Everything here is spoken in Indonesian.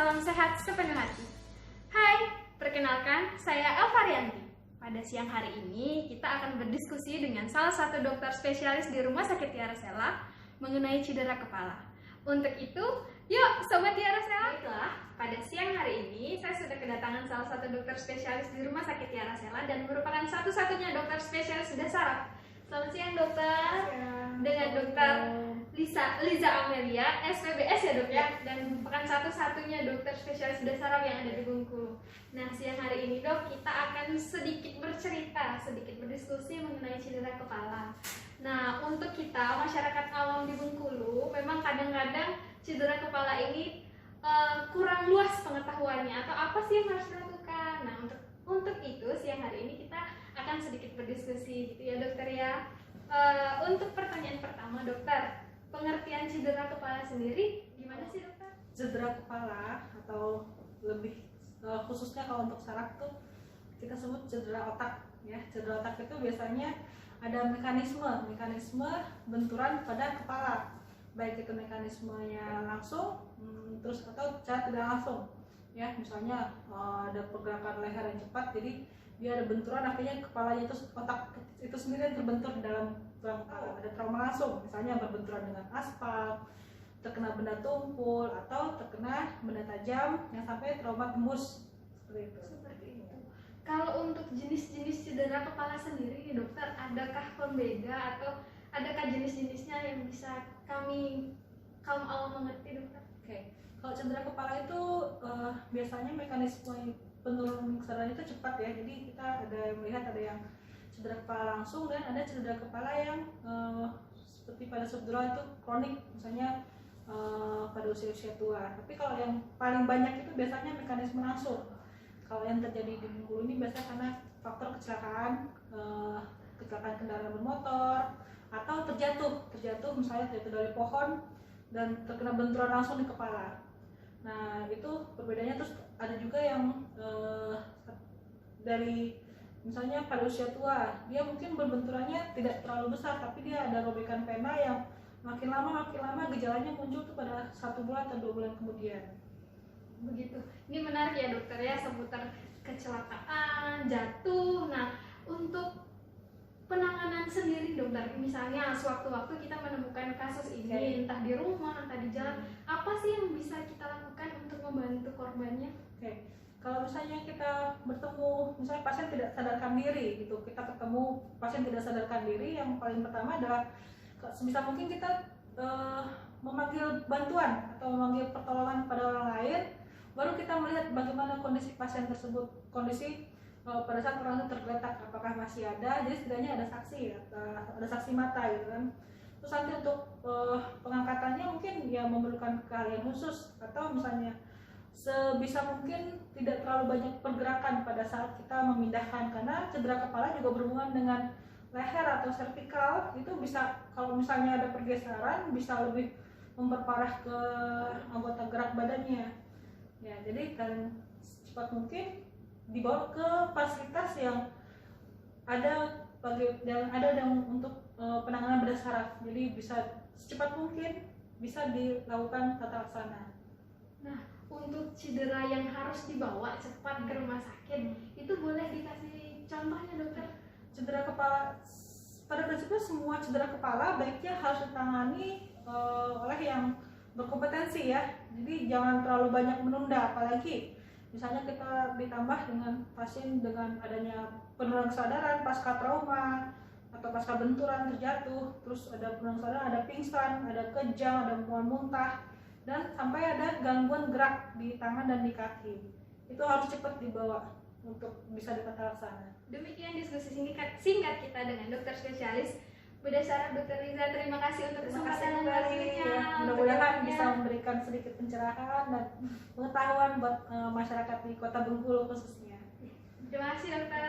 salam sehat sepenuh hati. Hai, perkenalkan saya Elvarianti. Pada siang hari ini kita akan berdiskusi dengan salah satu dokter spesialis di Rumah Sakit Tiara Sela mengenai cedera kepala. Untuk itu, yuk Sobat Tiara Sela. Baiklah, pada siang hari ini saya sudah kedatangan salah satu dokter spesialis di Rumah Sakit Tiara Sela dan merupakan satu-satunya dokter spesialis bedah saraf. Selamat siang dokter. Dengan dokter Liza Amelia, SPBS ya dok ya, dan merupakan satu-satunya dokter spesialis bedah saraf yang ada di Bengkulu. Nah siang hari ini dok, kita akan sedikit bercerita, sedikit berdiskusi mengenai cedera kepala. Nah untuk kita masyarakat awam di Bengkulu, memang kadang-kadang cedera kepala ini kurang luas pengetahuannya atau apa sih yang harus dilakukan. Nah untuk itu siang hari ini kita akan sedikit berdiskusi gitu ya dokter ya. Untuk pertanyaan pertama dokter, pengertian cedera kepala sendiri gimana sih dokter? Cedera kepala atau lebih khususnya kalau untuk saraf tuh kita sebut cedera otak ya. Cedera otak itu biasanya ada mekanisme benturan pada kepala, baik itu mekanismenya langsung terus atau secara tidak langsung ya. Misalnya ada pergerakan leher yang cepat, jadi dia ada benturan, akhirnya kepalanya itu otak itu sendiri yang terbentur di dalam tulang kepala. Ada trauma langsung, misalnya berbenturan dengan aspal, terkena benda tumpul, atau terkena benda tajam yang sampai trauma tembus seperti itu. Kalau untuk jenis-jenis cedera kepala sendiri dokter, adakah pembeda atau adakah jenis-jenisnya yang bisa kami kaum awam mengerti dokter? Oke, kalau cedera kepala itu biasanya mekanisme penurunan kesadaran itu cepat ya. Jadi kita ada yang melihat ada yang cedera kepala langsung dan ada cedera kepala yang seperti pada subdural itu kronik, misalnya pada usia-usia tua. Tapi kalau yang paling banyak itu biasanya mekanisme langsung. Kalau yang terjadi di Bengkulu ini biasanya karena faktor kecelakaan kendaraan bermotor atau terjatuh misalnya terjatuh dari pohon dan terkena benturan langsung di kepala. Nah itu perbedaannya. Terus ada juga yang dari misalnya pada usia tua, dia mungkin berbenturannya tidak terlalu besar, tapi dia ada robekan pena yang makin lama gejalanya muncul tuh pada 1 bulan atau 2 bulan kemudian. Begitu. Ini menarik ya dokter ya, seputar kecelakaan, jatuh. Nah untuk penanganan sendiri dokter, misalnya sewaktu-waktu kita menemukan kasus ini entah di rumah entah di jalan, apa sih yang bisa kita lakukan untuk membantu korbannya? Oke. Kalau misalnya kita bertemu, misalnya pasien tidak sadarkan diri gitu, kita ketemu pasien tidak sadarkan diri, yang paling pertama adalah sebisa mungkin kita memanggil bantuan atau memanggil pertolongan pada orang lain, baru kita melihat bagaimana kondisi pasien tersebut, kondisi pada saat orang itu tergeletak, apakah masih ada. Jadi setidaknya ada saksi mata gitu kan. Terus nanti untuk pengangkatannya mungkin ya memerlukan keahlian khusus, atau misalnya sebisa mungkin tidak terlalu banyak pergerakan pada saat kita memindahkan, karena cedera kepala juga berhubungan dengan leher atau servikal. Itu bisa, kalau misalnya ada pergeseran, bisa lebih memperparah ke anggota gerak badannya ya. Jadi dan secepat mungkin dibawa ke fasilitas yang ada untuk penanganan bedah saraf. Jadi bisa secepat mungkin bisa dilakukan tata laksana. Nah untuk cedera yang harus dibawa cepat ke rumah sakit, itu boleh dikasih contohnya dokter? Cedera kepala, pada prinsipnya semua cedera kepala baiknya harus ditangani oleh yang berkompetensi ya. Jadi jangan terlalu banyak menunda, apalagi misalnya kita ditambah dengan pasien dengan adanya penurunan kesadaran pasca trauma atau pasca benturan terjatuh, terus ada penurunan kesadaran, ada pingsan, ada kejang, ada mual-muntah, dan sampai ada gangguan gerak di tangan dan di kaki. Itu harus cepat dibawa untuk bisa ditata laksana. Demikian diskusi singkat kita dengan dokter spesialis bedah saraf Dr. Liza. Terima kasih untuk kesempatan dan waktunya. Ya, mudah-mudahan bisa memberikan sedikit pencerahan dan pengetahuan buat masyarakat di Kota Bengkulu khususnya. Terima kasih dokter.